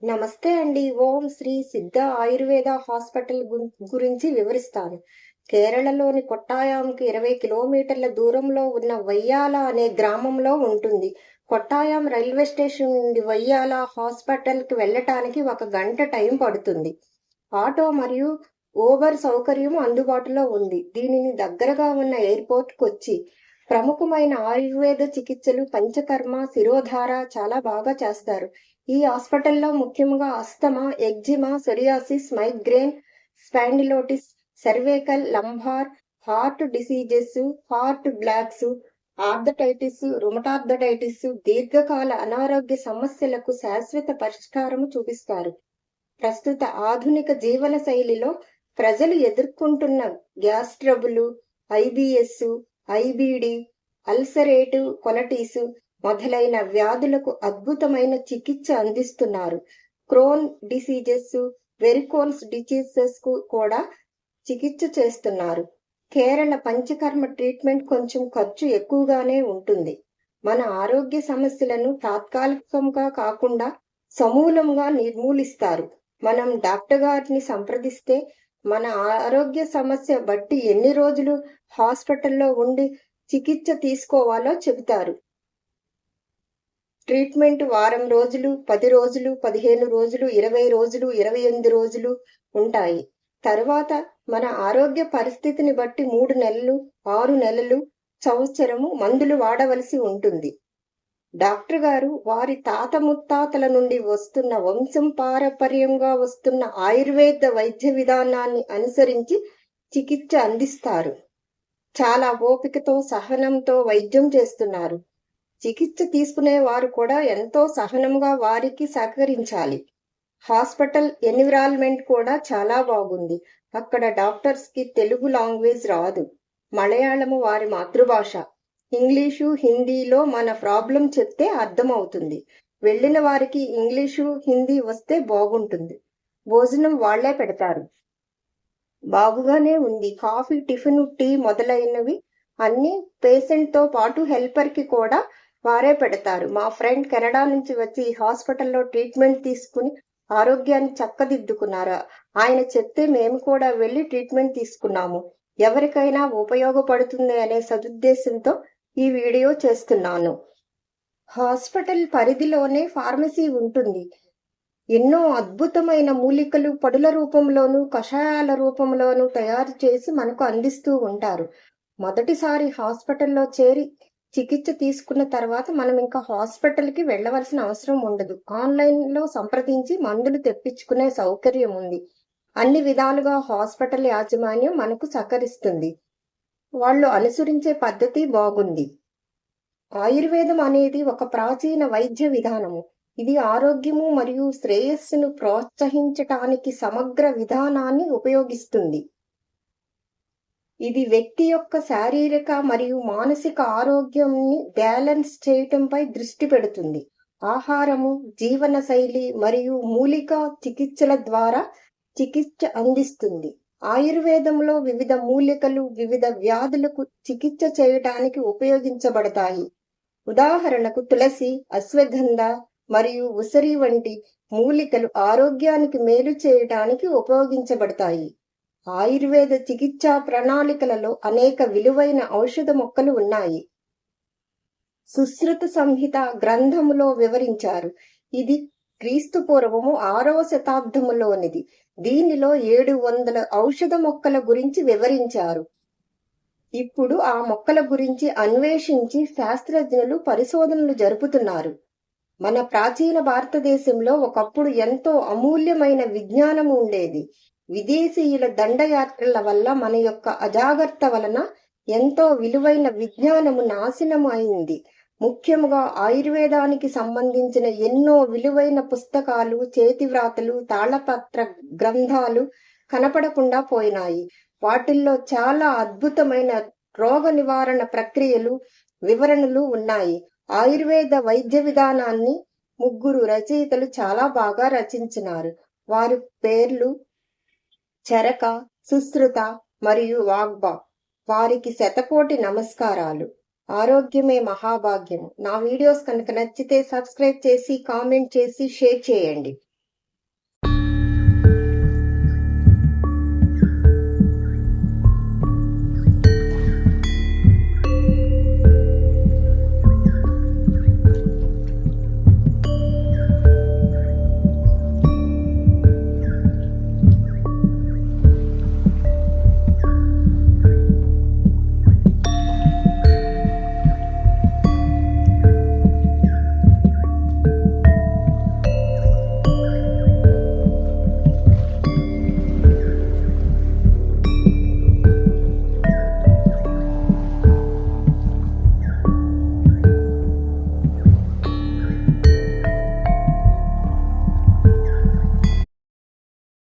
నమస్తే అండి. ఓం శ్రీ సిద్ధ ఆయుర్వేద హాస్పిటల్ గురించి వివరిస్తాను. కేరళలోని కొట్టాయంకి 20 కిలోమీటర్ల దూరంలో ఉన్న వయ్యాల అనే గ్రామంలో ఉంటుంది. కొట్టాయం రైల్వే స్టేషన్ నుండి వయ్యాల హాస్పిటల్కి వెళ్ళటానికి 1 గంట టైం పడుతుంది. ఆటో మరియు ఊబర్ సౌకర్యం అందుబాటులో ఉంది. దీనిని దగ్గరగా ఉన్న ఎయిర్పోర్ట్ కొచ్చి ప్రముఖమైన ఆయుర్వేద చికిత్సలు పంచకర్మ, శిరోధార చాలా బాగా చేస్తారు. ఈ హాస్పిటల్లో ముఖ్యంగా asthma, eczema, psoriasis, migraine, spondylitis, cervical, lumbar, heart diseases, heart blocks, arthritis, rheumatoid arthritis, దీర్ఘకాల అనారోగ్య సమస్యలకు శాశ్వత పరిష్కారం చూపిస్తారు. ప్రస్తుత ఆధునిక జీవన శైలిలో ప్రజలు ఎదుర్కొంటున్న gas trouble, IBS, IBD, ulcerative colitis మొదలైన వ్యాధులకు అద్భుతమైన చికిత్స అందిస్తున్నారు. క్రోన్ డిసీజెస్, వెరికోల్స్ డిసీజెస్ కు కూడా చికిత్స చేస్తున్నారు. కేరళ పంచకర్మ ట్రీట్మెంట్ కొంచెం ఖర్చు ఎక్కువగానే ఉంటుంది. మన ఆరోగ్య సమస్యలను తాత్కాలికంగా కాకుండా సమూలంగా నిర్మూలిస్తారు. మనం డాక్టర్ గారిని సంప్రదిస్తే మన ఆరోగ్య సమస్య బట్టి ఎన్ని రోజులు హాస్పిటల్లో ఉండి చికిత్స తీసుకోవాలో చెబుతారు. ట్రీట్మెంట్ వారం రోజులు, 10 రోజులు, 15 రోజులు, 20 రోజులు, 28 రోజులు ఉంటాయి. తరువాత మన ఆరోగ్య పరిస్థితిని బట్టి 3 నెలలు, 6 నెలలు, సంవత్సరము మందులు వాడవలసి ఉంటుంది. డాక్టర్ గారు వారి తాత ముత్తాతల నుండి వస్తున్న వంశం పారపర్యంగా వస్తున్న ఆయుర్వేద వైద్య విధానాన్ని అనుసరించి చికిత్స అందిస్తారు. చాలా ఓపికతో, సహనంతో వైద్యం చేస్తున్నారు. చికిత్స తీసుకునే వారు కూడా ఎంతో సహనంగా వారికి సహకరించాలి. హాస్పిటల్ ఎన్విరాన్మెంట్ కూడా చాలా బాగుంది. అక్కడ డాక్టర్స్ కి తెలుగు లాంగ్వేజ్ రాదు. మలయాళము వారి మాతృభాష. ఇంగ్లీషు, హిందీలో మన ప్రాబ్లం చెప్తే అర్థమవుతుంది. వెళ్ళిన వారికి ఇంగ్లీషు, హిందీ వస్తే బాగుంటుంది. భోజనం వాళ్లే పెడతారు. బాగుగానే ఉంది. కాఫీ, టిఫిన్, టీ మొదలైనవి అన్ని పేషెంట్ తో పాటు హెల్పర్ కి కూడా వారే పెడతారు. మా ఫ్రెండ్ కెనడా నుంచి వచ్చి ఈ హాస్పిటల్లో ట్రీట్మెంట్ తీసుకుని ఆరోగ్యాన్ని చక్కదిద్దుకున్నారు. ఆయన చెప్తే మేము కూడా వెళ్లి ట్రీట్మెంట్ తీసుకున్నాము. ఎవరికైనా ఉపయోగపడుతుంది అనే సదుద్దేశంతో ఈ వీడియో చేస్తున్నాను. హాస్పిటల్ పరిధిలోనే ఫార్మసీ ఉంటుంది. ఎన్నో అద్భుతమైన మూలికలు పొడుల రూపంలోనూ, కషాయాల రూపంలోనూ తయారు చేసి మనకు అందిస్తూ ఉంటారు. మొదటిసారి హాస్పిటల్లో చేరి చికిత్స తీసుకున్న తర్వాత మనం ఇంకా హాస్పిటల్కి వెళ్ళవలసిన అవసరం ఉండదు. ఆన్లైన్లో సంప్రదించి మందులు తెప్పించుకునే సౌకర్యం ఉంది. అన్ని విధాలుగా హాస్పిటల్ యాజమాన్యం మనకు సహకరిస్తుంది. వాళ్ళు అనుసరించే పద్ధతి బాగుంది. ఆయుర్వేదం అనేది ఒక ప్రాచీన వైద్య విధానము. ఇది ఆరోగ్యము మరియు శ్రేయస్సును ప్రోత్సహించటానికి సమగ్ర విధానాన్ని ఉపయోగిస్తుంది. ఇది వ్యక్తి యొక్క శారీరక మరియు మానసిక ఆరోగ్యాన్ని బ్యాలెన్స్ చేయటంపై దృష్టి పెడుతుంది. ఆహారము, జీవన శైలి మరియు మూలిక చికిత్సల ద్వారా చికిత్స అందిస్తుంది. ఆయుర్వేదంలో వివిధ మూలికలు వివిధ వ్యాధులకు చికిత్స చేయటానికి ఉపయోగించబడతాయి. ఉదాహరణకు తులసి, అశ్వగంధ మరియు ఉసిరి వంటి మూలికలు ఆరోగ్యానికి మేలు చేయటానికి ఉపయోగించబడతాయి. ఆయుర్వేద చికిత్సా ప్రణాళికలలో అనేక విలువైన ఔషధ మొక్కలు ఉన్నాయి. సుశ్రుత సంహిత గ్రంథములో వివరించారు. ఇది క్రీస్తు పూర్వము 6వ శతాబ్దములోనిది. దీనిలో 700 ఔషధ మొక్కల గురించి వివరించారు. ఇప్పుడు ఆ మొక్కల గురించి అన్వేషించి శాస్త్రజ్ఞులు పరిశోధనలు జరుపుతున్నారు. మన ప్రాచీన భారతదేశంలో ఒకప్పుడు ఎంతో అమూల్యమైన విజ్ఞానము ఉండేది. విదేశీయుల దండయాత్రల వల్ల మన యొక్క అజాగ్రత్త వలన ఎంతో విలువైన విజ్ఞానము నాశనము అయింది. ముఖ్యముగా ఆయుర్వేదానికి సంబంధించిన ఎన్నో విలువైన పుస్తకాలు, చేతివ్రాతలు, తాళపత్ర గ్రంథాలు కనపడకుండా పోయినాయి. వాటిల్లో చాలా అద్భుతమైన రోగ నివారణ ప్రక్రియలు, వివరణలు ఉన్నాయి. ఆయుర్వేద వైద్య విధానాన్ని 3 రచయితలు చాలా బాగా రచించినారు. వారి పేర్లు చరక, సుశ్రుత మరియు వాగ్బా. వారికి శతకోటి నమస్కారాలు. ఆరోగ్యమే మహాభాగ్యము. నా వీడియోస్ కనుక నచ్చితే సబ్స్క్రైబ్ చేసి, కామెంట్ చేసి, షేర్ చేయండి.